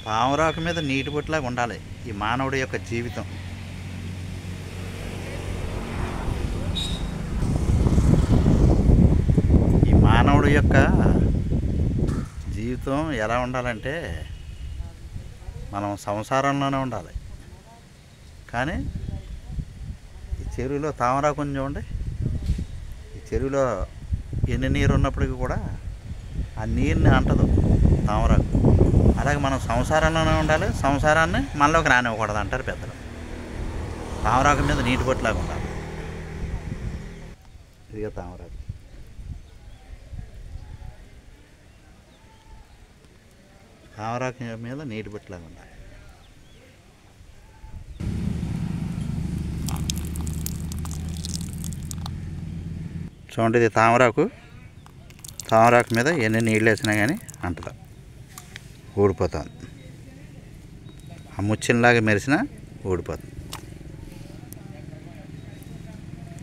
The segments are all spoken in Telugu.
పావురాకు మీద నీటి బొట్టులాగా ఉండాలి ఈ మానవుడి యొక్క జీవితం. ఈ మానవుడి యొక్క జీవితం ఎలా ఉండాలంటే మనం సంసారంలోనే ఉండాలి. కానీ ఈ చెరువులో తామరాకుని చూడండి, ఈ చెరువులో ఎన్ని నీరు ఉన్నప్పటికీ కూడా ఆ నీరుని అంటదు తామరాకు. అలాగే మనం సంసారంలోనే ఉండాలి, సంసారాన్ని మనలోకి రానివ్వకూడదు అంటారు పెద్దలు. తామరాకు మీద నీటి బొట్టులాగా ఉండాలి. ఇదిగా తామరాకు. తామరాకు మీద నీటి బొట్టులాగా ఉండాలి. చూడండి, ఇది తామరాకు. తామరాకు మీద ఎన్ని నీళ్ళు వేసినా కానీ అంటదు, ఊడిపోతుంది. ఆ ముచ్చినలాగా మెరిసినా ఊడిపోతుంది.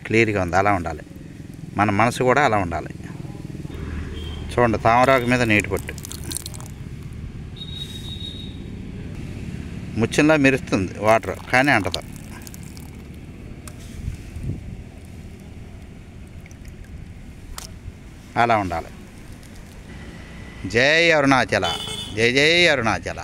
క్లియర్గా ఉంది. అలా ఉండాలి. మన మనసు కూడా అలా ఉండాలి. చూడండి, తామరాకు మీద నీటి పొట్టు ముచ్చినలా మెరుస్తుంది వాటర్, కానీ అంటదు. అలా ఉండాలి. జై అరుణాచల, జై జై అరుణాచల.